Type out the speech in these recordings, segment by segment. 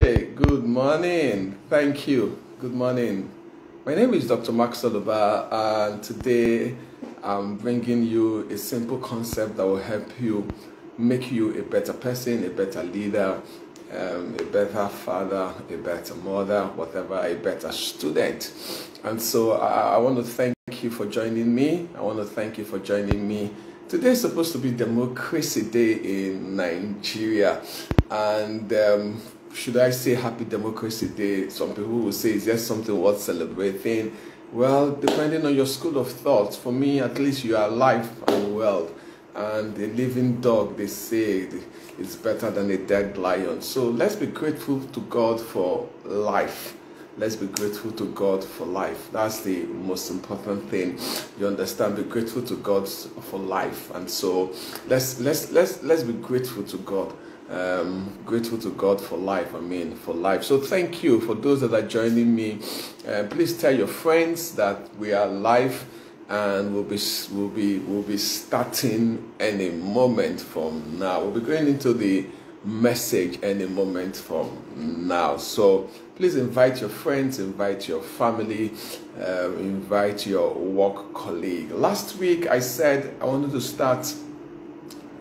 Hey, good morning. Thank you. Good morning. My name is Dr. Mark Soloba, and today I'm bringing you a simple concept that will help you make you a better person, a better leader, a better father, a better mother, whatever, a better student. And so I want to thank you for joining me. Today is supposed to be Democracy Day in Nigeria, and should I say Happy Democracy Day? Some people will say, is there something worth celebrating? Well, depending on your school of thought, for me at least, you are alive and well, and a living dog, they say, is better than a dead lion. So let's be grateful to God for life. Let's be grateful to God for life. That's the most important thing. You understand? Be grateful to God for life. And so let's be grateful to God. Grateful to God for life. For life. So thank you for those that are joining me. Please tell your friends that we are live, and we'll be starting any moment from now. We'll be going into the message any moment from now. So please invite your friends, invite your family, invite your work colleague. Last week I said I wanted to start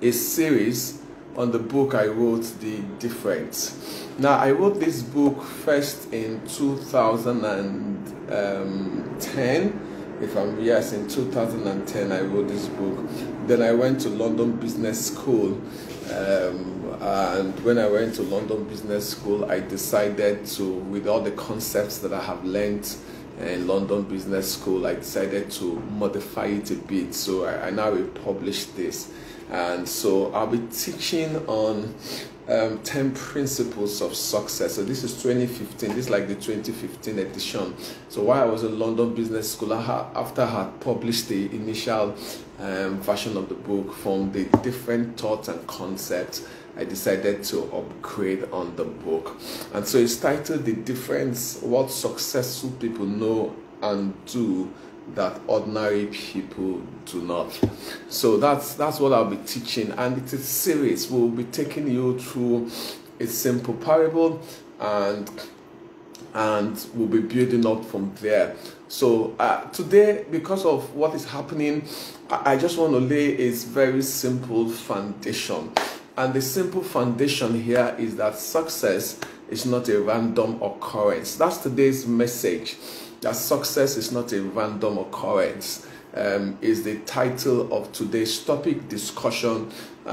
a series on the book I wrote, The Difference. Now, I wrote this book first in 2010. In 2010 I wrote this book. Then I went to London Business School. And when I went to London Business School, I decided to, with all the concepts that I have learned in London Business School, I decided to modify it a bit. So I now republish this. And so I'll be teaching on 10 principles of success. So this is 2015. This is like the 2015 edition. So while I was in London Business School, after I had published the initial version of the book from the different thoughts and concepts, I decided to upgrade on the book. And so it's titled The Difference: What Successful People Know and Do That Ordinary People Do Not. So that's what I'll be teaching, and it's a series. We'll be taking you through a simple parable, and we'll be building up from there. So today, because of what is happening, I just want to lay a very simple foundation. And the simple foundation here is that success is not a random occurrence. That's today's message. That success is not a random occurrence is the title of today's topic discussion.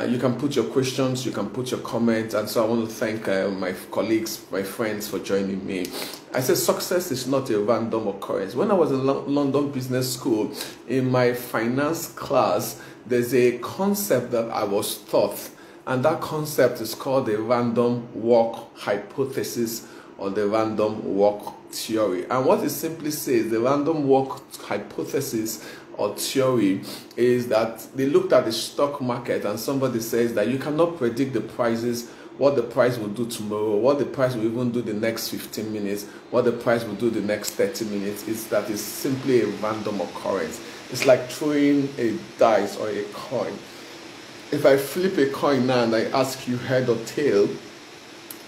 You can put your questions, you can put your comments, and so I want to thank my colleagues, my friends for joining me. I said success is not a random occurrence. When I was in London Business School, in my finance class, there's a concept that I was taught, and that concept is called the random walk hypothesis, or the random walk theory. And what it simply says, the random walk hypothesis or theory, is that they looked at the stock market, and somebody says that you cannot predict the prices, what the price will do tomorrow, what the price will even do the next 15 minutes, what the price will do the next 30 minutes. That is simply a random occurrence. It's like throwing a dice or a coin. If I flip a coin now and I ask you head or tail,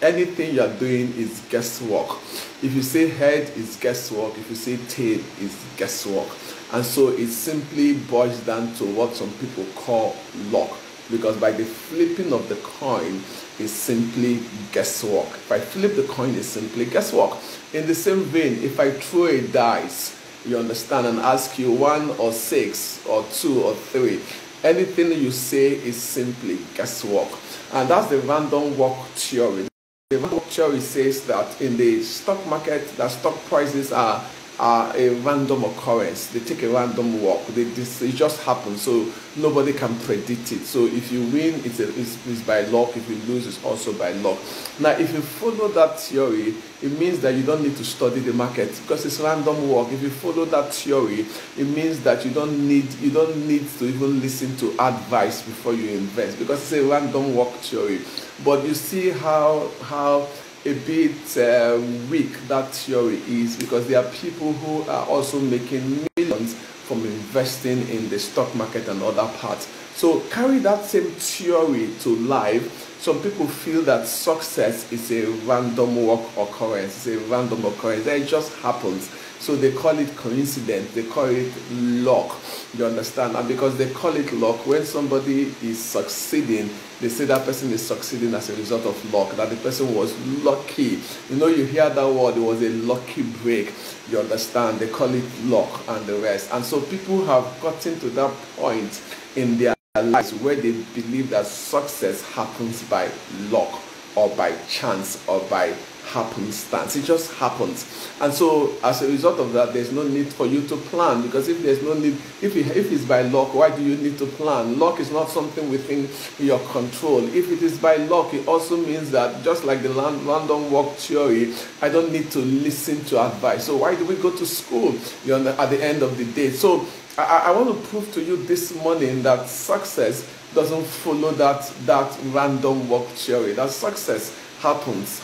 anything you are doing is guesswork. If you say head, it's guesswork. If you say tail, it's guesswork. And so it simply boils down to what some people call luck, because by the flipping of the coin is simply guesswork. If I flip the coin, it's simply guesswork. In the same vein, if I throw a dice, you understand, and ask you 1 or 6 or 2 or 3, anything you say is simply guesswork. And that's the random walk theory. The random walk theory says that in the stock market, that stock prices are a random occurrence. They take a random walk. It just happens, so nobody can predict it. So if you win, it's by luck. If you lose, it's also by luck. Now, if you follow that theory, it means that you don't need to study the market, because it's random walk. If you follow that theory, it means that you don't need to even listen to advice before you invest, because it's a random walk theory. But you see how a bit weak that theory is, because there are people who are also making millions from investing in the stock market and other parts. So carry that same theory to life. Some people feel that success is a random walk occurrence. It's a random occurrence. That it just happens. So they call it coincidence. They call it luck. You understand? And because they call it luck, when somebody is succeeding, they say that person is succeeding as a result of luck, that the person was lucky. You know, you hear that word, it was a lucky break. You understand? They call it luck and the rest. And so people have gotten to that point in their lives where they believe that success happens by luck or by chance or by happenstance. It just happens. And so as a result of that, there's no need for you to plan, because if there's no need, if it's by luck, why do you need to plan? Luck is not something within your control. If it is by luck, it also means that, just like the random walk theory, I don't need to listen to advice. So why do we go to school, at the end of the day? So I want to prove to you this morning that success doesn't follow that random walk theory. That success happens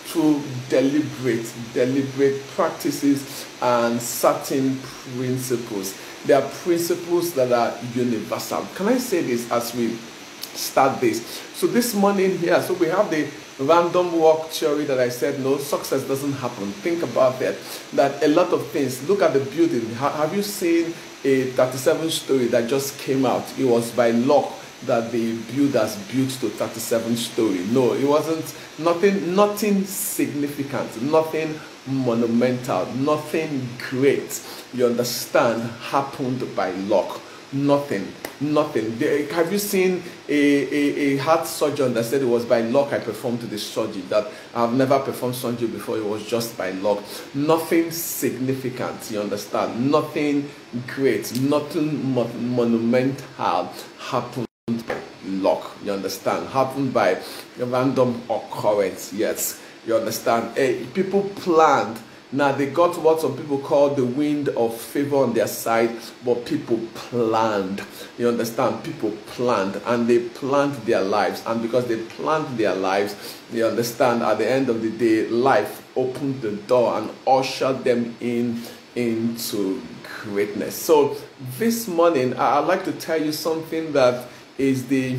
through deliberate practices and certain principles. There are principles that are universal. Can I say this as we start this? So this morning here, so we have the random walk theory that I said, no, success doesn't happen. Think about that. That a lot of things, look at the building. Have you seen a 37-story that just came out? It was by luck that the builders built to 37-story. No, it wasn't. Nothing significant, nothing monumental, nothing great, you understand, happened by luck. Nothing. Have you seen a heart surgeon that said it was by luck I performed this surgery, that I've never performed surgery before, it was just by luck? Nothing significant, you understand? Nothing great, nothing monumental happened by luck, you understand? Happened by a random occurrence, yes, you understand? People planned. Now they got what some people call the wind of favor on their side, but people planned. You understand? People planned, and they planned their lives. And because they planned their lives, you understand, at the end of the day, life opened the door and ushered them into greatness. So this morning, I'd like to tell you something that is the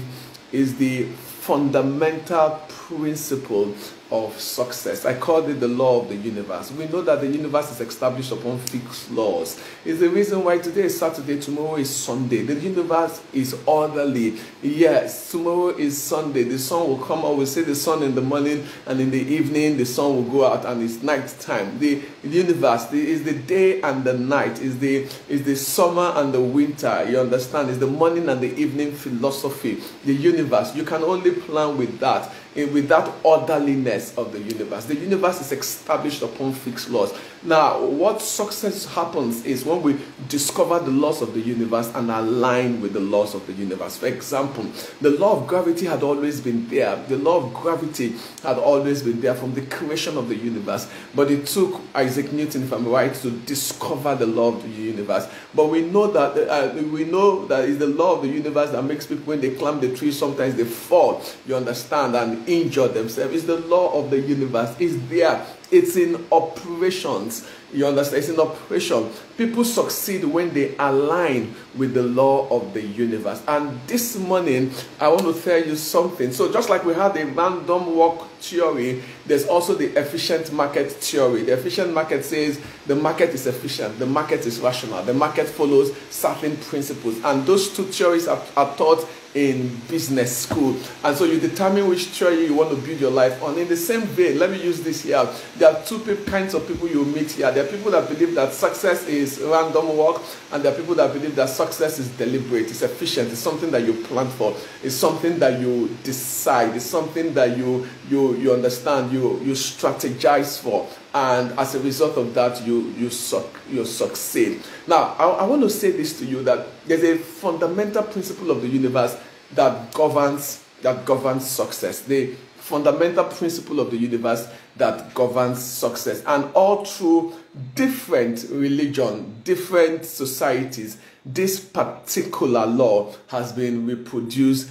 fundamental principle of success. I called it the law of the universe. We know that the universe is established upon fixed laws. It's the reason why today is Saturday, tomorrow is Sunday. The universe is orderly. Yes, tomorrow is Sunday. The sun will come out. We see the sun in the morning, and in the evening the sun will go out, and it's night time. The universe is the day and the night, is the summer and the winter. You understand? It's the morning and the evening philosophy. The universe, you can only plan with that orderliness of the universe. The universe is established upon fixed laws. Now, what success happens is when we discover the laws of the universe and align with the laws of the universe. For example, the law of gravity had always been there. The law of gravity had always been there from the creation of the universe. But it took Isaac Newton, if I'm right, to discover the law of the universe. But we know that it's the law of the universe that makes people, when they climb the tree, sometimes they fall, you understand, and injure themselves. It's the law of the universe. It's there. It's in operations. You understand? It's in operation. People succeed when they align with the law of the universe. And this morning, I want to tell you something. So just like we had the random walk theory, there's also the efficient market theory. The efficient market says the market is efficient, the market is rational, the market follows certain principles. And those two theories are taught in business school. And so you determine which theory you want to build your life on. In the same vein, let me use this here. There are two kinds of people you meet here. There are people that believe that success is random walk, and there are people that believe that success is deliberate, it's efficient, it's something that you plan for, it's something that you decide, it's something that you understand, you strategize for, and as a result of that, you succeed. Now, I want to say this to you, that there's a fundamental principle of the universe that governs success. The fundamental principle of the universe that governs success. And all through different religion, different societies, this particular law has been reproduced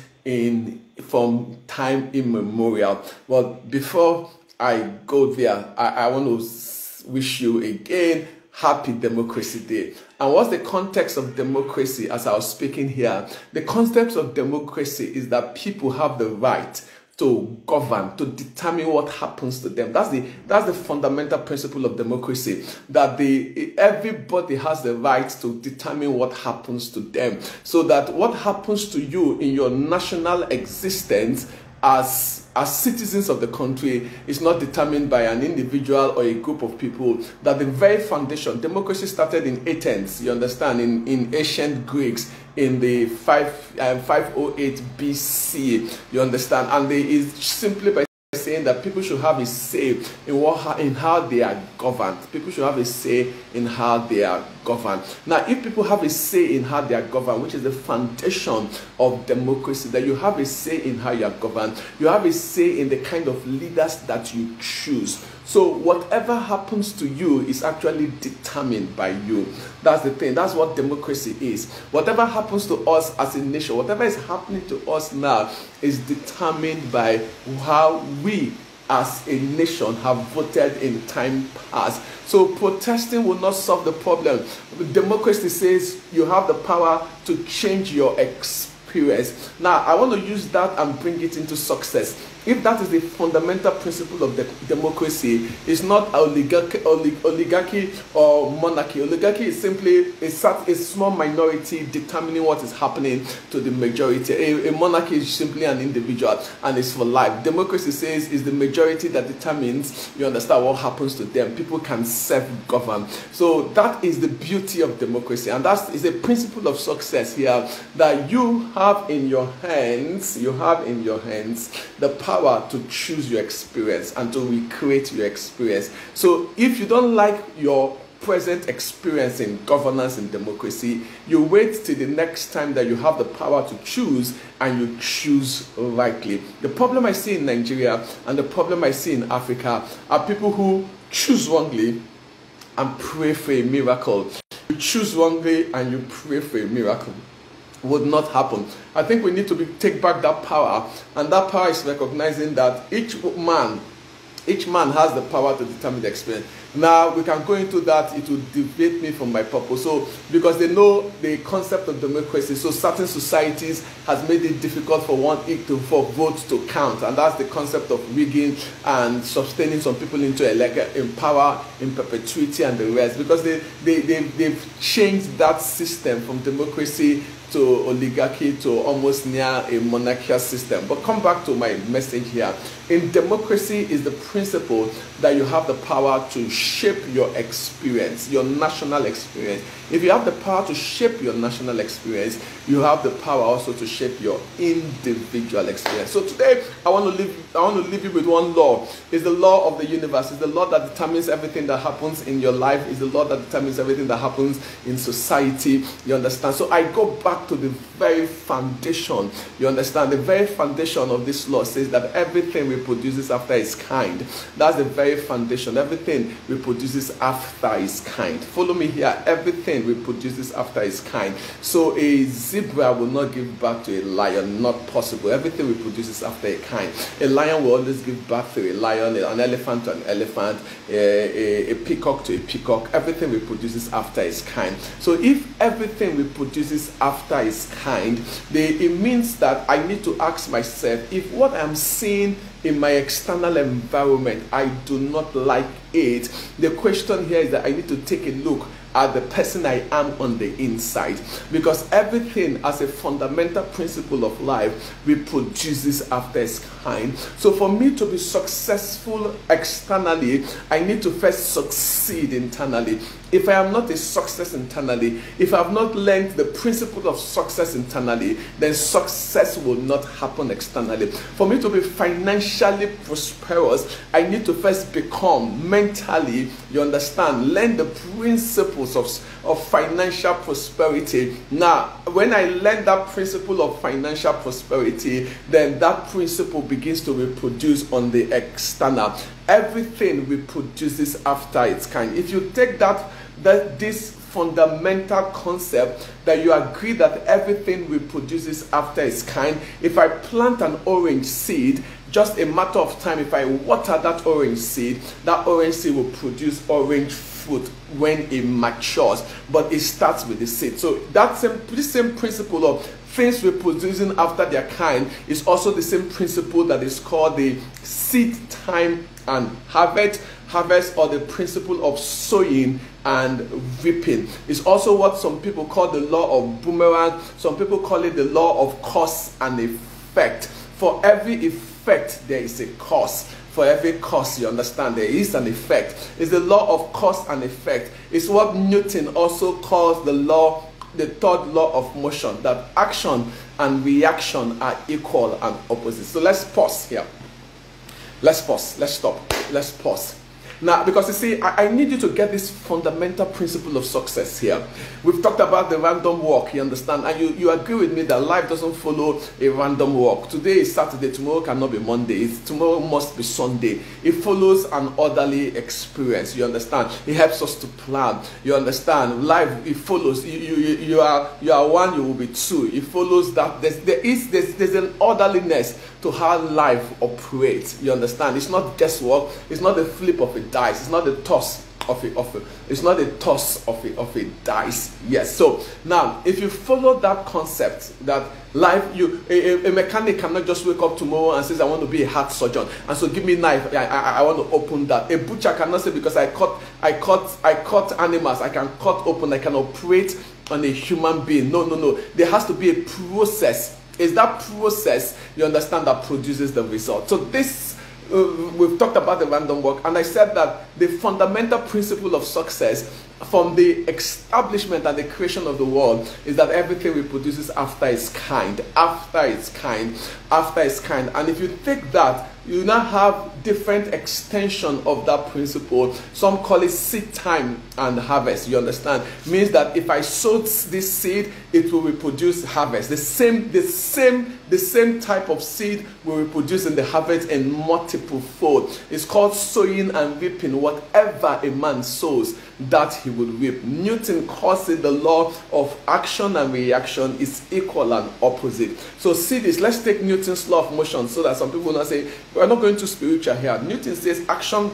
from time immemorial. Well, before I go there, I want to wish you again Happy Democracy Day. And what's the context of democracy as I was speaking here? The context of democracy is that people have the right to govern, to determine what happens to them. That's the fundamental principle of democracy, that everybody has the right to determine what happens to them, so that what happens to you in your national existence as citizens of the country is not determined by an individual or a group of people. That the very foundation, democracy started in Athens, you understand, in ancient Greeks, in the 508 BC, you understand, and there is simply by saying that people should have a say in how they are governed. People should have a say in how they are governed. Now, if people have a say in how they are governed, which is the foundation of democracy, that you have a say in how you are governed, you have a say in the kind of leaders that you choose. So whatever happens to you is actually determined by you. That's the thing. That's what democracy is. Whatever happens to us as a nation, whatever is happening to us now is determined by how we as a nation have voted in time past. So protesting will not solve the problem. Democracy says you have the power to change your experience. Now, I want to use that and bring it into success. If that is the fundamental principle of democracy, it's not oligarchy or monarchy. Oligarchy is simply a small minority determining what is happening to the majority. A monarchy is simply an individual and it's for life. Democracy says it's the majority that determines, you understand, what happens to them. People can self-govern. So that is the beauty of democracy, and that is a principle of success here, that you have in your hands the power to choose your experience and to recreate your experience. So if you don't like your present experience in governance and democracy, you wait till the next time that you have the power to choose, and you choose rightly. The problem I see in Nigeria and the problem I see in Africa are people who choose wrongly and pray for a miracle. You choose wrongly and you pray for a miracle. Would not happen. I think we need to take back that power, and that power is recognizing that each man has the power to determine the experience. Now, we can go into that. It will deviate me from my purpose. So, because they know the concept of democracy, so certain societies has made it difficult for for votes to count, and that's the concept of rigging and sustaining some people in power in perpetuity and the rest, because they've changed that system from democracy to oligarchy to almost near a monarchical system. But come back to my message here. In democracy is the principle that you have the power to shape your experience, your national experience. If you have the power to shape your national experience, you have the power also to shape your individual experience. So today, I want to leave you with one law. It's the law of the universe. It's the law that determines everything that happens in your life. It's the law that determines everything that happens in society. You understand? So I go back to the very foundation. You understand? The very foundation of this law says that everything reproduces after its kind. That's the very foundation. Everything reproduces after its kind. Follow me here. Everything reproduces after its kind. So a zebra will not give birth to a lion. Not possible. Everything reproduces after a kind. A lion will always give birth to a lion, an elephant to an elephant, a peacock to a peacock. Everything reproduces after its kind. So if everything reproduces after its kind, it means that I need to ask myself, if what I'm seeing in my external environment, I do not like it, the question here is that I need to take a look at the person I am on the inside, because everything as a fundamental principle of life reproduces after its kind. So for me to be successful externally, I need to first succeed internally. If I am not a success internally, if I have not learned the principle of success internally, then success will not happen externally. For me to be financially prosperous, I need to first become mentally, you understand, learn the principles of financial prosperity. Now, when I learn that principle of financial prosperity, then that principle begins to reproduce on the external. Everything reproduces after its kind. If you take this fundamental concept that you agree that everything reproduces after its kind. If I plant an orange seed, just a matter of time. If I water that orange seed will produce orange fruit when it matures, but it starts with the seed. So this same principle of things reproducing after their kind is also the same principle that is called the seed time and harvest, or the principle of sowing and reaping. It's also what some people call the law of boomerang. Some people call it the law of cause and effect. For every effect, there is a cause. For every cause, you understand, there is an effect. It's the law of cause and effect. It's what Newton also calls the third law of motion, that action and reaction are equal and opposite. So let's pause here. Let's pause. Let's stop. Let's pause. Now, because you see, I need you to get this fundamental principle of success here. We've talked about the random walk, you understand? And you agree with me that life doesn't follow a random walk. Today is Saturday, tomorrow cannot be Monday. Tomorrow must be Sunday. It follows an orderly experience, you understand? It helps us to plan, you understand? Life, it follows. You are one, you will be two. It follows that there's an orderliness to how life operates, you understand? It's not guesswork. It's not the flip of a dice. It's not the toss of a dice. Yes. So now, if you follow that concept, that life, a mechanic cannot just wake up tomorrow and says, I want to be a heart surgeon, and so give me a knife, I want to open that. A butcher cannot say, because I cut animals, I can cut open, I can operate on a human being. No. There has to be a process. It's that process, you understand, that produces the result. So this, we've talked about the random walk, and I said that the fundamental principle of success from the establishment and the creation of the world is that everything reproduces after its kind. And if you take that, you now have different extension of that principle. Some call it seed time and harvest. You understand? Means that if I sow this seed, it will reproduce harvest. The same type of seed will reproduce in the harvest in multiple fold. It's called sowing and reaping. Whatever a man sows, that he will reap. Newton calls it the law of action and reaction is equal and opposite. So see this. Let's take Newton's law of motion, so that some people will not say, we're not going to spiritual here. Newton says action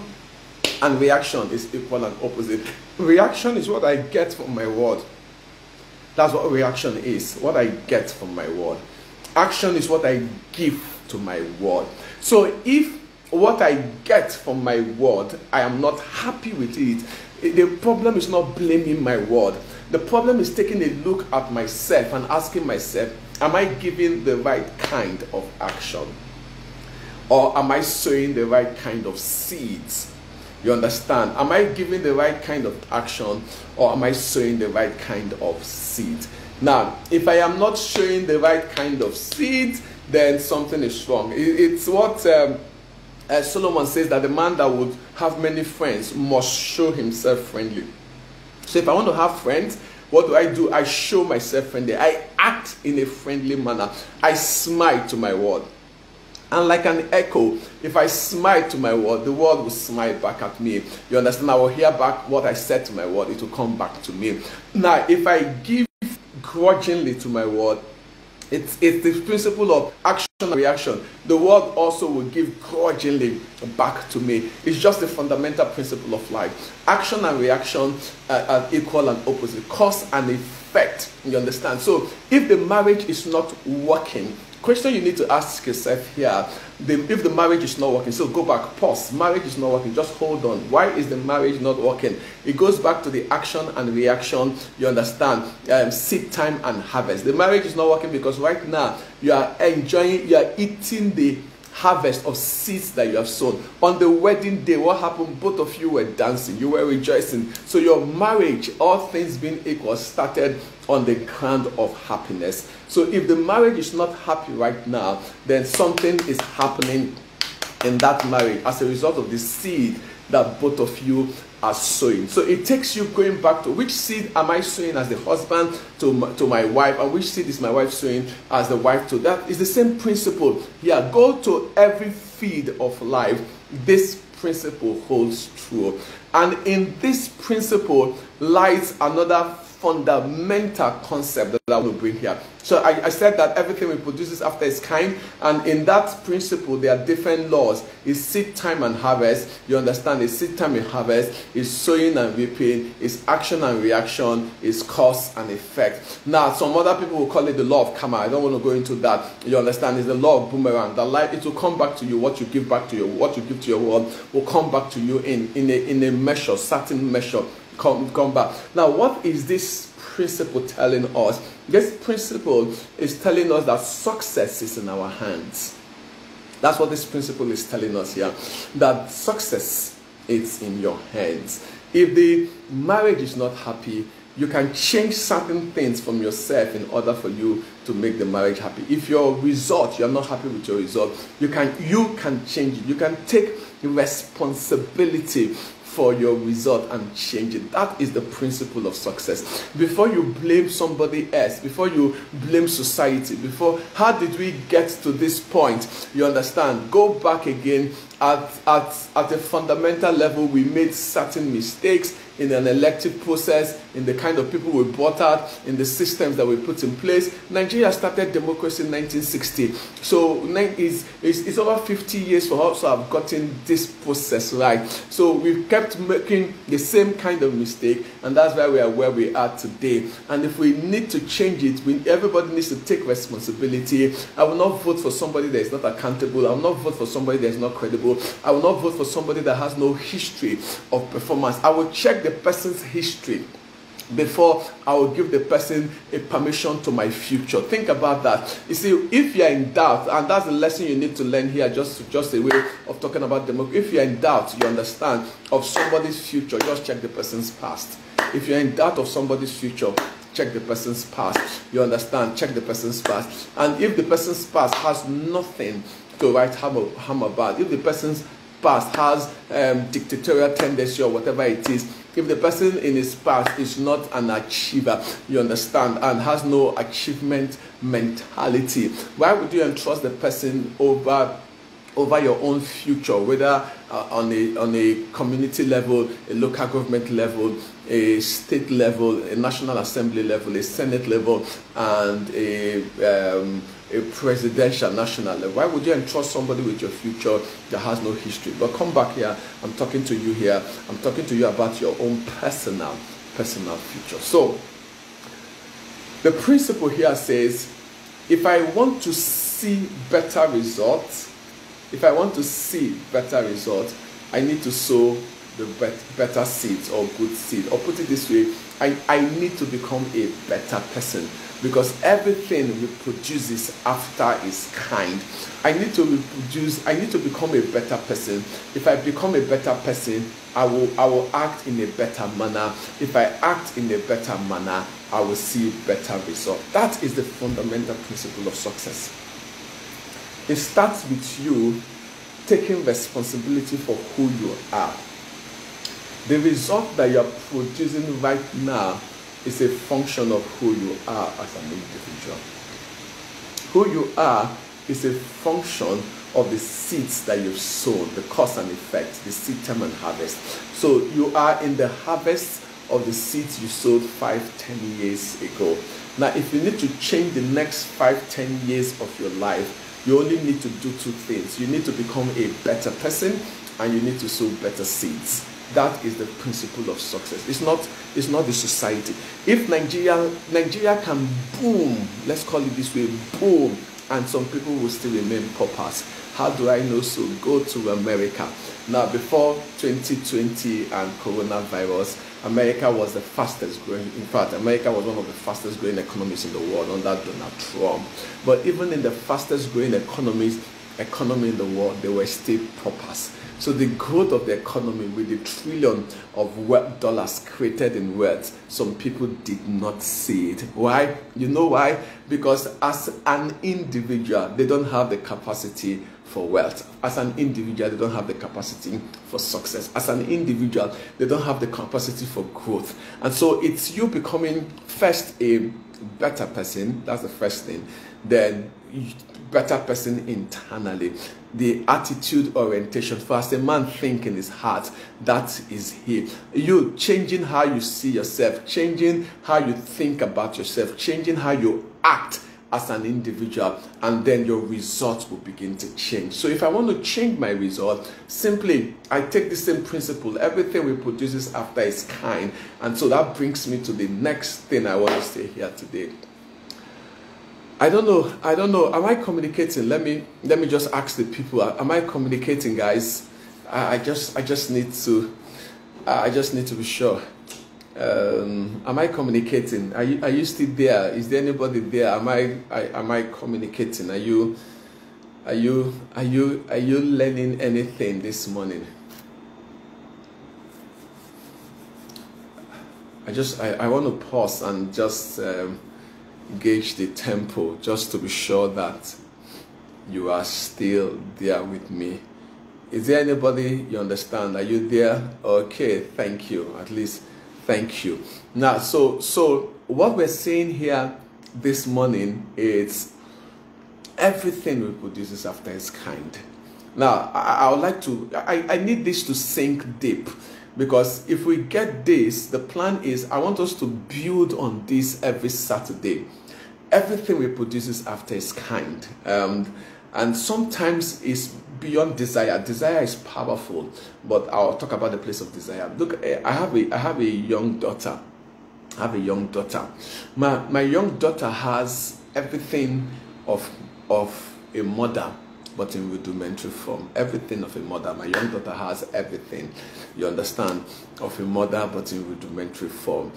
and reaction is equal and opposite. Reaction is what I get from my word. That's what reaction is, what I get from my word. Action is what I give to my word. So if what I get from my word, I am not happy with it, the problem is not blaming my word. The problem is taking a look at myself and asking myself, am I giving the right kind of action? Or am I sowing the right kind of seeds? You understand? Am I giving the right kind of action, or am I sowing the right kind of seed? Now, if I am not showing the right kind of seed, then something is wrong. It's what Solomon says, that the man that would have many friends must show himself friendly. So if I want to have friends, what do? I show myself friendly. I act in a friendly manner. I smile to my word. And like an echo, if I smile to my word, the word will smile back at me. You understand? I will hear back what I said to my word. It will come back to me. Now, if I give grudgingly to my word, it's the principle of action and reaction. The word also will give grudgingly back to me. It's just the fundamental principle of life. Action and reaction are equal and opposite. Cause and effect. You understand? So if the marriage is not working, question you need to ask yourself here, if the marriage is not working, so go back, pause. Marriage is not working, just hold on. Why is the marriage not working? It goes back to the action and reaction, you understand, seed time and harvest. The marriage is not working because right now you are eating the harvest of seeds that you have sown. On the wedding day, what happened? Both of you were dancing, you were rejoicing. So your marriage, all things being equal, started on the ground of happiness. So if the marriage is not happy right now, then something is happening in that marriage as a result of the seed that both of you are sowing. So it takes you going back to which seed am I sowing as the husband to my wife, and which seed is my wife sowing as the wife to. That is the same principle. Yeah, go to every feed of life. This principle holds true. And in this principle lies another fundamental concept that I want to bring here. So I said that everything reproduces after its kind, and in that principle there are different laws. It's seed time and harvest. You understand? It's seed time and harvest. It's sowing and reaping. It's action and reaction. It's cause and effect. Now, some other people will call it the law of karma. I don't want to go into that. You understand? It's the law of boomerang. That life, it will come back to you. What you give back to you, what you give to your world, will come back to you in a measure, certain measure. Come back. Now, what is this principle telling us? This principle is telling us that success is in our hands. That's what this principle is telling us here. That success is in your hands. If the marriage is not happy, you can change certain things from yourself in order for you to make the marriage happy. If your result, you're not happy with your result, you can change it. You can take responsibility for your result and change it. That is the principle of success. Before you blame somebody else, before you blame society, how did we get to this point? You understand? Go back again. At a fundamental level, we made certain mistakes in an elective process, in the kind of people we brought out, in the systems that we put in place. Nigeria started democracy in 1960. So it's over 50 years for us to have gotten this process right. So we've kept making the same kind of mistake, and that's why we are where we are today. And if we need to change it, everybody needs to take responsibility. I will not vote for somebody that is not accountable. I will not vote for somebody that is not credible. I will not vote for somebody that has no history of performance. I will check the person's history before I will give the person a permission to my future. Think about that. You see, if you're in doubt, and that's the lesson you need to learn here, just a way of talking about democracy. If you're in doubt, you understand, of somebody's future, just check the person's past. If you're in doubt of somebody's future, check the person's past. You understand? Check the person's past. And if the person's past has nothing to write home about, if the person's past has dictatorial tendency or whatever it is, if the person in his past is not an achiever, you understand, and has no achievement mentality, why would you entrust the person over your own future, whether on a community level, a local government level, a state level, a national assembly level, a senate level, and a presidential national level? Why would you entrust somebody with your future that has no history? But come back here. I'm talking to you here. I'm talking to you about your own personal future. So the principle here says, if I want to see better results, I need to sow the better seeds or good seed. Or put it this way, I need to become a better person, because everything reproduces after its kind. I need to become a better person. If I become a better person, I will act in a better manner. If I act in a better manner, I will see better results. That is the fundamental principle of success. It starts with you taking responsibility for who you are. The result that you are producing right now is a function of who you are as an individual. Who you are is a function of the seeds that you've sown, the cause and effect, the seed time and harvest. So you are in the harvest of the seeds you sowed 5-10 years ago. Now, if you need to change the next 5-10 years of your life, you only need to do two things. You need to become a better person, and you need to sow better seeds. That is the principle of success. It's not the society. If Nigeria can boom, let's call it this way, boom, and some people will still remain paupers. How do I know so? Go to America. Now, before 2020 and coronavirus, America was the fastest growing. In fact, America was one of the fastest growing economies in the world under Donald Trump. But even in the fastest growing economy in the world, they were still paupers. So the growth of the economy with the trillion of dollars created in wealth, some people did not see it. Why? You know why? Because as an individual, they don't have the capacity for wealth. As an individual, they don't have the capacity for success. As an individual, they don't have the capacity for growth. And so it's you becoming first a better person. That's the first thing. Then better person internally. the attitude orientation. For as a man think in his heart, that is he. You changing how you see yourself, changing how you think about yourself, changing how you act as an individual, and then your results will begin to change. So if I want to change my result, simply I take the same principle. Everything we produce is after its kind. And so that brings me to the next thing I want to say here today. I don't know. Am I communicating? Let me just ask the people. Am I communicating, guys? I just need to be sure. Am I communicating? Are you still there? Is there anybody there? Am I communicating? Are you learning anything this morning? I want to pause and just gauge the tempo, just to be sure that you are still there with me. Is there anybody you understand? Are you there? Okay, thank you. At least thank you. Now, so what we're saying here this morning is everything we produce is after its kind. Now, I would like to, I need this to sink deep, because if we get this, the plan is I want us to build on this every Saturday. Everything we produce is after its kind. And sometimes it's beyond desire. Desire is powerful, but I'll talk about the place of desire. Look, I have a young daughter. My young daughter has everything of a mother, but in rudimentary form. Everything of a mother. My young daughter has everything, you understand, of a mother, but in rudimentary form.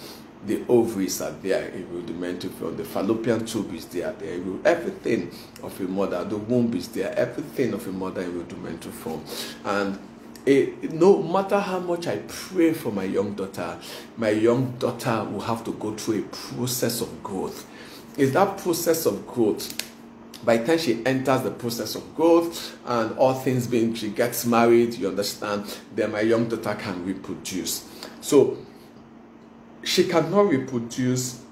The ovaries are there in rudimentary form. The fallopian tube is there. Everything of a mother. The womb is there. Everything of a mother in rudimentary form. And no matter how much I pray for my young daughter will have to go through a process of growth. It's that process of growth. By the time she enters the process of growth and all things being, she gets married, you understand, then my young daughter can reproduce. So she cannot reproduce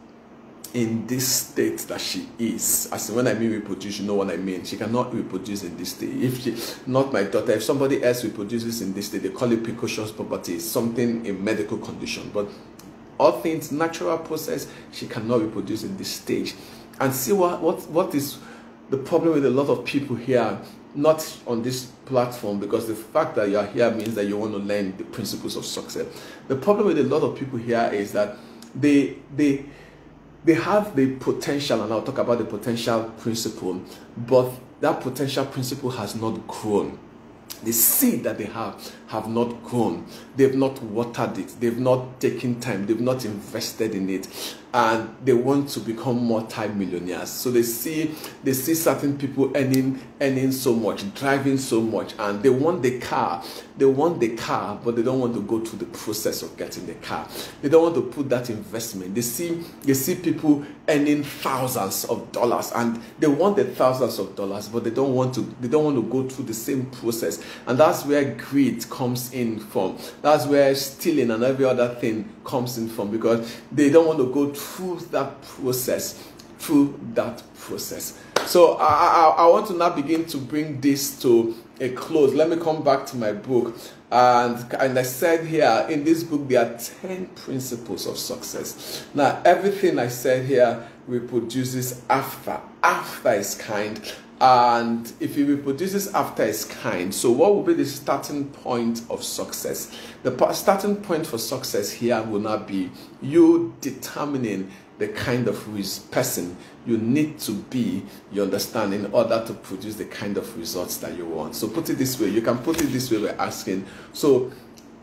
in this state that she is. As when I mean reproduce, you know what I mean. She cannot reproduce in this state. If she, not my daughter, if somebody else reproduces in this state, they call it precocious puberty. It's something, a medical condition. But all things, natural process, she cannot reproduce in this stage. And see what is the problem with a lot of people here, not on this platform, because the fact that you are here means that you want to learn the principles of success. The problem with a lot of people here is that they have the potential, and I'll talk about the potential principle, but that potential principle has not grown. The seed that they have not grown. They've not watered it. They've not taken time. They've not invested in it. And they want to become multi-millionaires. So they see certain people earning so much, driving so much, and they want the car. They want the car, but they don't want to go through the process of getting the car. They don't want to put that investment. They see people earning thousands of dollars, and they want the thousands of dollars, but they don't want to go through the same process. And that's where greed comes in from. That's where stealing and every other thing comes in from, because they don't want to go through that process. So I want to now begin to bring this to a close. Let me come back to my book. And I said here, in this book, there are 10 principles of success. Now, everything I said here reproduces after its kind. And if it reproduces after its kind, so what will be the starting point of success? The starting point for success here will not be you determining the kind of person you need to be, you understand, in order to produce the kind of results that you want. So put it this way, you can put it this way by asking, so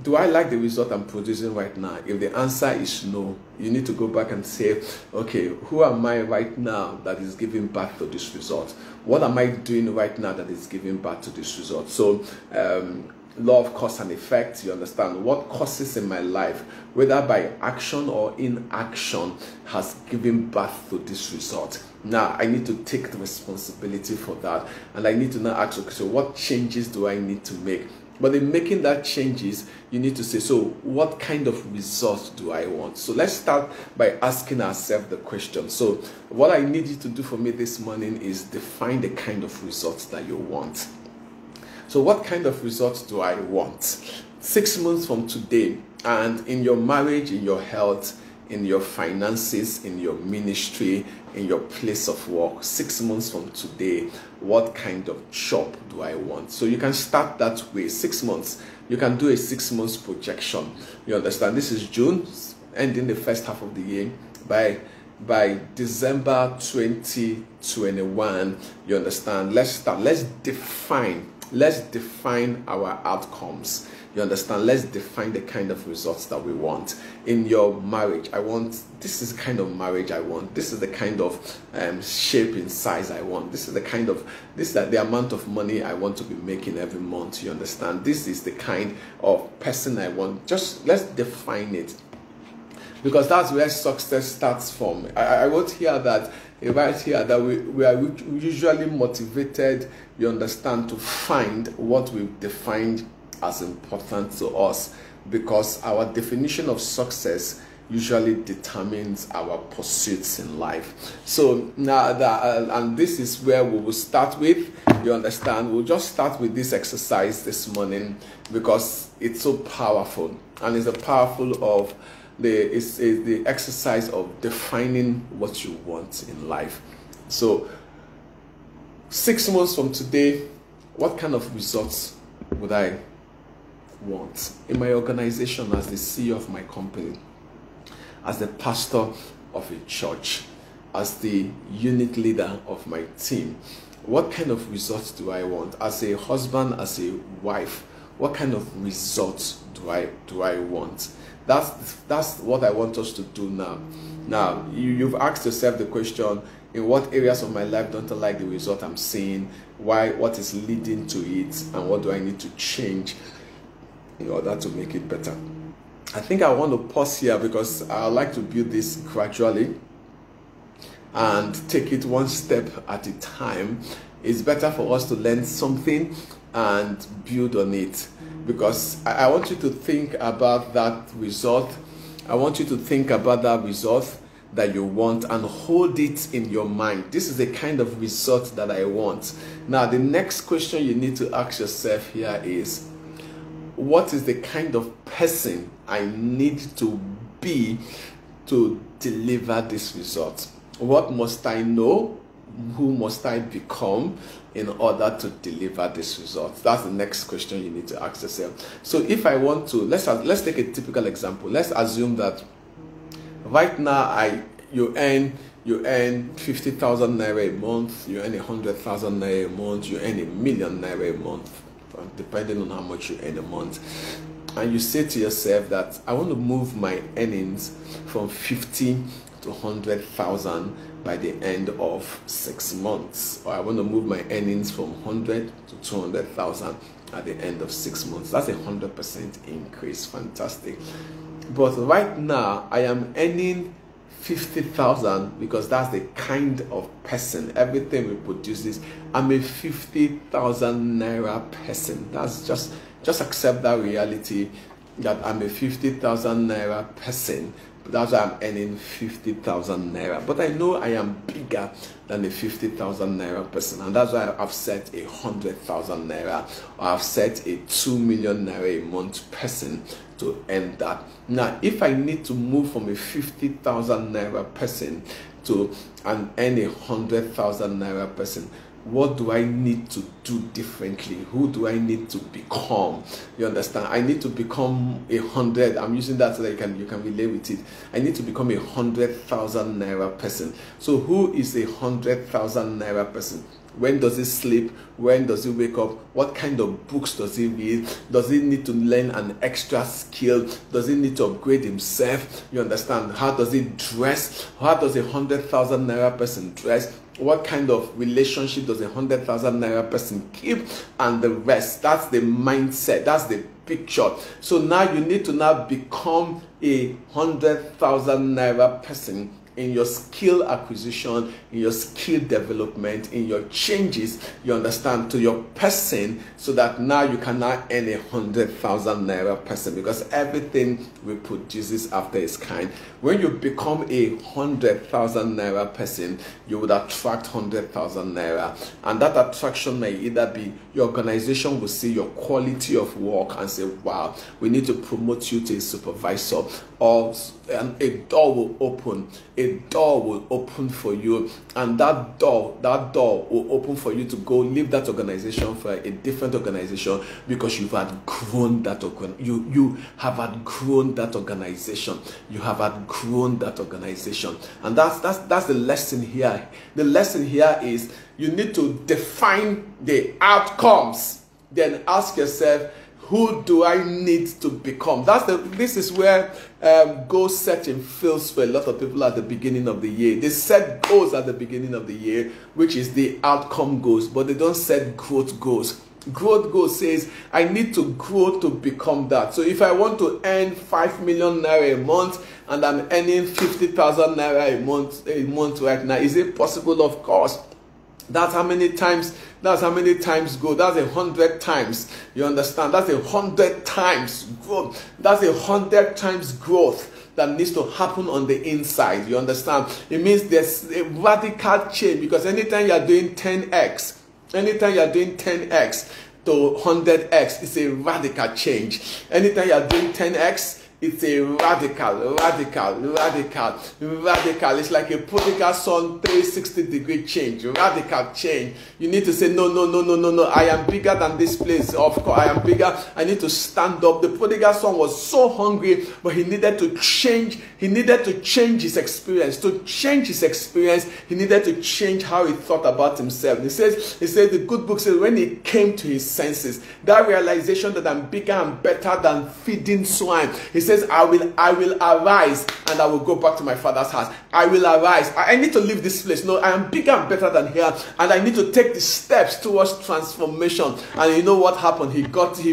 do I like the result I'm producing right now? If the answer is no, you need to go back and say, okay, who am I right now that is giving birth to this result? What am I doing right now that is giving birth to this result? So law of cause and effect, you understand what causes in my life, whether by action or inaction, has given birth to this result. Now I need to take the responsibility for that, and I need to now ask, okay, so what changes do I need to make? But in making that changes, you need to say, so what kind of result do I want? So let's start by asking ourselves the question. So what I need you to do for me this morning is define the kind of results that you want. So what kind of results do I want? 6 months from today, and in your marriage, in your health, in your finances, in your ministry, in your place of work, 6 months from today, what kind of job do I want? So you can start that way. 6 months. You can do a 6 months projection. You understand? This is June, ending the first half of the year. By December 2021, you understand? Let's start. Let's define our outcomes. You understand? Let's define the kind of results that we want in your marriage. This is the kind of marriage I want. This is the kind of shape and size I want. This is the amount of money I want to be making every month. You understand? This is the kind of person I want. Just let's define it, because that's where success starts from. I wrote here that we are usually motivated, you understand, to find what we've defined as important to us, because our definition of success usually determines our pursuits in life. So now and this is where we will start with, you understand. We'll just start with this exercise this morning because it's so powerful, and it's the exercise of defining what you want in life. So 6 months from today, what kind of results would I want in my organization, as the CEO of my company, as the pastor of a church, as the unit leader of my team? What kind of results do I want as a husband, as a wife? What kind of results do I want? That's what I want us to do now. Now, you've asked yourself the question, in what areas of my life don't I like the result I'm seeing? Why? What is leading to it? And what do I need to change in order to make it better? I think I want to pause here because I like to build this gradually and take it one step at a time. It's better for us to learn something and build on it, because I want you to think about that result. I want you to think about that result that you want and hold it in your mind. This is the kind of result that I want. Now, the next question you need to ask yourself here is, what is the kind of person I need to be to deliver this result? What must I know? Who must I become in order to deliver this result? That's the next question you need to ask yourself. So if I want to, let's take a typical example. Let's assume that right now you earn 50,000 naira a month, you earn 100,000 naira a month, you earn 1 million naira a month, depending on how much you earn a month. And you say to yourself that I want to move my earnings from 50 to 100,000 by the end of 6 months, or I want to move my earnings from 100 to 200,000 at the end of 6 months. That's 100% increase. Fantastic. But right now I am earning 50,000 because that's the kind of person, everything we produce is, I'm a 50,000 naira person. That's just accept that reality, that I'm a 50,000 naira person. That's why I'm earning 50,000 naira. But I know I am bigger than a 50,000 naira person, and that's why I've set 100,000 naira, or I've set a 2 million naira a month person to earn that. Now, if I need to move from a 50,000 naira person to earn 100,000 naira person, what do I need to do differently? Who do I need to become? You understand? I need to become 100. I'm using that so that you can relate with it. I need to become 100,000 naira person. So who is 100,000 naira person? When does he sleep? When does he wake up? What kind of books does he read? Does he need to learn an extra skill? Does he need to upgrade himself? You understand? How does he dress? How does 100,000 naira person dress? What kind of relationship does 100,000 naira person keep? And the rest. That's the mindset. That's the picture. So now you need to now become 100,000 naira person in your skill acquisition, in your skill development, in your changes, you understand, to your person, so that now you can now earn 100,000 naira person, because everything reproduces after its kind. When you become 100,000 naira person, you would attract 100,000 naira, and that attraction may either be your organization will see your quality of work and say, wow, we need to promote you to a supervisor, or a door will open. A door will open for you, and that door will open for you to go leave that organization for a different organization, because you've outgrown that you have outgrown that organization. You have outgrown that organization, and that's the lesson here. The lesson here is you need to define the outcomes, then ask yourself, who do I need to become? This is where goal setting fails for a lot of people at the beginning of the year. They set goals at the beginning of the year, which is the outcome goals, but they don't set growth goals. Growth goal says, I need to grow to become that. So if I want to earn 5 million naira a month and I'm earning 50,000 naira a month right now, is it possible? Of course. That's how many times go. That's 100 times. You understand? That's 100 times growth. That's 100 times growth that needs to happen on the inside. You understand? It means there's a radical change, because anytime you're doing 10x, to 100x, it's a radical change. Anytime you're doing 10x, it's a radical. It's like a prodigal son 360-degree change, radical change. You need to say, no. I am bigger than this place. Of course, I am bigger. I need to stand up. The prodigal son was so hungry, but he needed to change. He needed to change his experience. To change his experience, he needed to change how he thought about himself. He says, the good book says, when he came to his senses, that realization that I'm bigger and better than feeding swine. He says, I will arise and I will go back to my father's house. I will arise. I need to leave this place. No, I am bigger and better than here, and I need to take the steps towards transformation. And you know what happened? He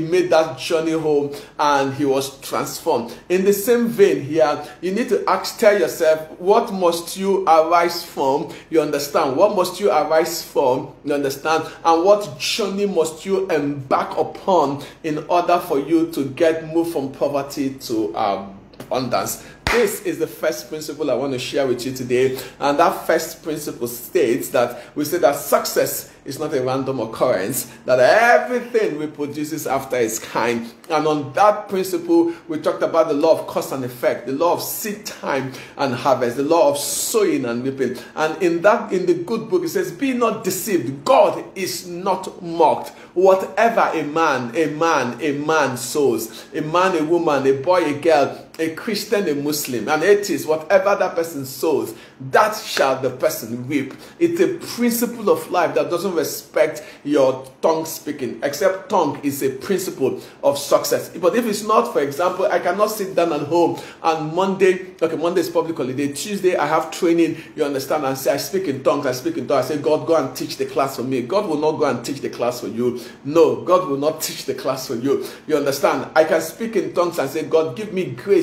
made that journey home and he was transformed. In the same vein here, you need to tell yourself, what must you arise from? You understand? What must you arise from? You understand? And what journey must you embark upon in order for you to move from poverty to abundance? This is the first principle I want to share with you today. And that first principle states that we say that success is not a random occurrence, that everything reproduces after its kind. And on that principle, we talked about the law of cause and effect, the law of seed time and harvest, the law of sowing and reaping. And in the good book, it says, be not deceived. God is not mocked. Whatever a man sows, a man, a woman, a boy, a girl, a Christian, a Muslim, an atheist, whatever that person sows, that shall the person reap. It's a principle of life that doesn't respect your tongue speaking, except tongue is a principle of success. But if it's not, for example, I cannot sit down at home and Monday is public holiday, Tuesday I have training, you understand, and say I speak in tongues, I say, God, go and teach the class for me. God will not go and teach the class for you. No, God will not teach the class for you. You understand? I can speak in tongues and say, God, give me grace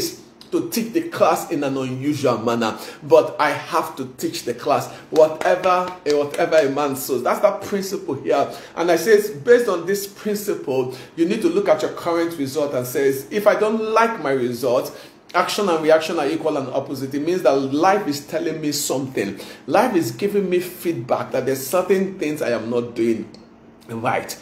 to teach the class in an unusual manner, but I have to teach the class. Whatever a man sows, that's that principle here. And I says, based on this principle, you need to look at your current result and says, if I don't like my result, action and reaction are equal and opposite. It means that life is telling me something. Life is giving me feedback that there's certain things I am not doing right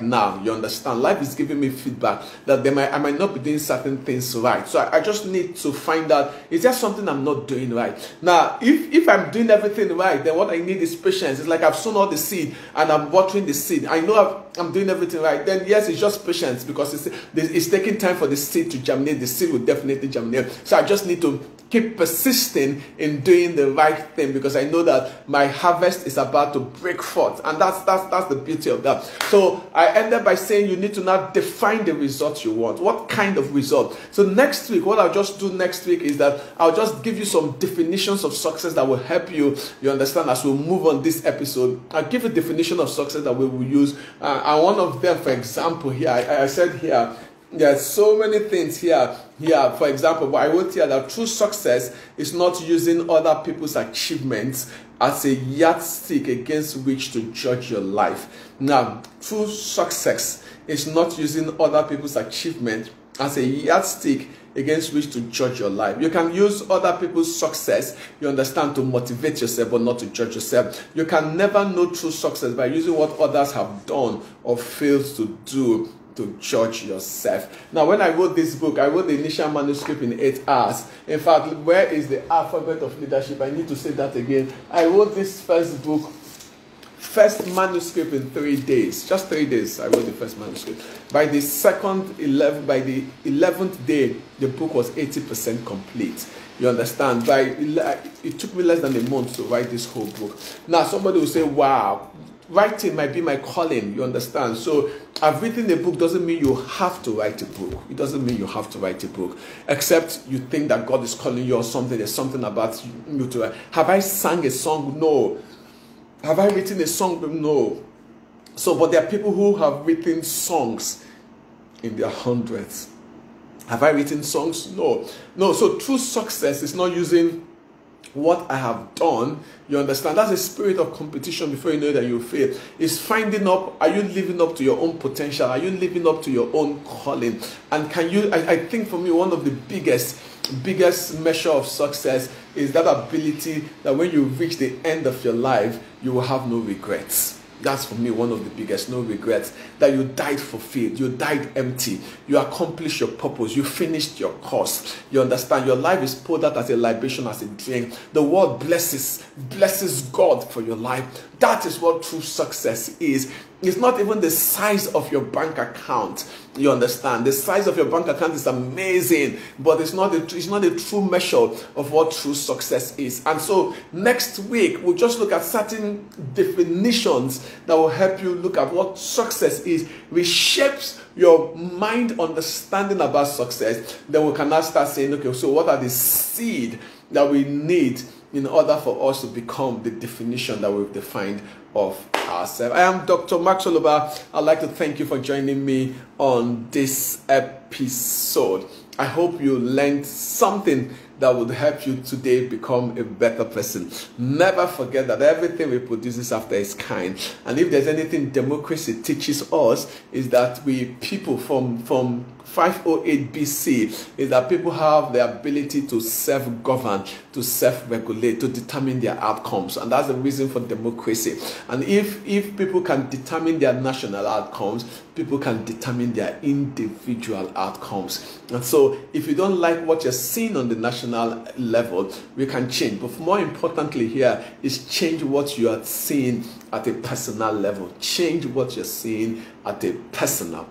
now. You understand? Life is giving me feedback that I might not be doing certain things right. So I just need to find out, is there something I'm not doing right? Now, if I'm doing everything right, then what I need is patience. It's like I've sown all the seed and I'm watering the seed. I know I'm doing everything right. Then yes, it's just patience, because it's taking time for the seed to germinate. The seed will definitely germinate. So I just need to keep persisting in doing the right thing, because I know that my harvest is about to break forth. And that's the beauty of that. So I ended by saying you need to now define the result you want. What kind of result? So next week, what I'll just do next week is that I'll just give you some definitions of success that will help you understand as we move on this episode. I'll give a definition of success that we will use. And one of them, for example, here, I said here, There's so many things here. Here, for example, I wrote here that true success is not using other people's achievements as a yardstick against which to judge your life. Now, true success is not using other people's achievement as a yardstick against which to judge your life. You can use other people's success, you understand, to motivate yourself, but not to judge yourself. You can never know true success by using what others have done or failed to do to judge yourself. Now, when I wrote this book, I wrote the initial manuscript in 8 hours. In fact, where is the alphabet of leadership? I need to say that again. I wrote this first manuscript in 3 days. Just 3 days, I wrote the first manuscript. By the 11th day, the book was 80% complete. You understand? It took me less than a month to write this whole book. Now, somebody will say, wow, writing might be my calling. You understand? So, I've written a book doesn't mean you have to write a book. It doesn't mean you have to write a book. Except you think that God is calling you or something. There's something about you to write. Have I sang a song? No. Have I written a song? No. So, but there are people who have written songs in their hundreds. Have I written songs? No. No, so true success is not using what I have done. You understand? That's a spirit of competition before you know that you fail. It's finding up, are you living up to your own potential? Are you living up to your own calling? And can you, I think for me, one of the biggest measure of success is that ability that when you reach the end of your life, you will have no regrets. That's for me one of the biggest, no regrets, that you died fulfilled, you died empty, you accomplished your purpose, you finished your course. You understand? Your life is poured out as a libation, as a drink. The world blesses God for your life. That is what true success is. It's not even the size of your bank account. You understand? The size of your bank account is amazing, but it's not a true measure of what true success is. And so next week, we'll just look at certain definitions that will help you look at what success is, reshapes your mind understanding about success. Then we can now start saying, okay, so what are the seed that we need in order for us to become the definition that we've defined of ourselves. I am Dr. Max Oluba. I'd like to thank you for joining me on this episode. I hope you learned something that would help you today become a better person. Never forget that everything we produce is after its kind. And if there's anything democracy teaches us, is that we people from 508 BC, is that people have the ability to self-govern, to self-regulate, to determine their outcomes. And that's the reason for democracy. And if people can determine their national outcomes, people can determine their individual outcomes. And so if you don't like what you're seeing on the national level, we can change. But more importantly here is change what you are seeing at a personal level. Change what you're seeing at a personal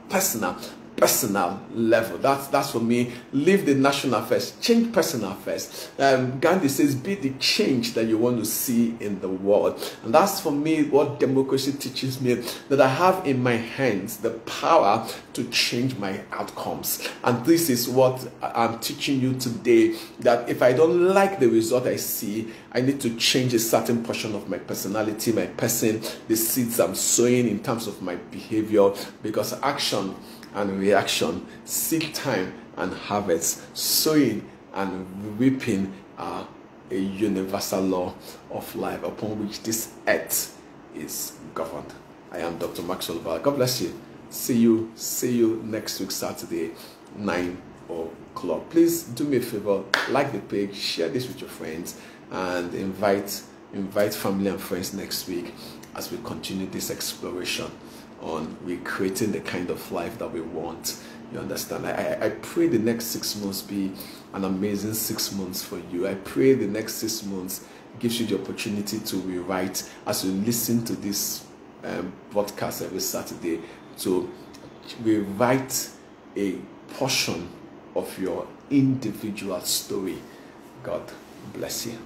level. That's for me. Leave the national first, change personal first. Gandhi says, be the change that you want to see in the world. And that's for me what democracy teaches me, that I have in my hands the power to change my outcomes. And this is what I'm teaching you today, that if I don't like the result I see, I need to change a certain portion of my personality, my person, the seeds I'm sowing in terms of my behavior, because action and reaction, seed time and harvest, sowing and reaping are a universal law of life upon which this earth is governed. I am Dr. Max Oluba. God bless you. See you next week, Saturday, 9 o'clock. Please do me a favor, like the page, share this with your friends, and invite family and friends next week as we continue this exploration on recreating the kind of life that we want. You understand? I pray the next 6 months be an amazing 6 months for you. I pray the next 6 months gives you the opportunity to rewrite, as you listen to this podcast every Saturday, to rewrite a portion of your individual story. God bless you.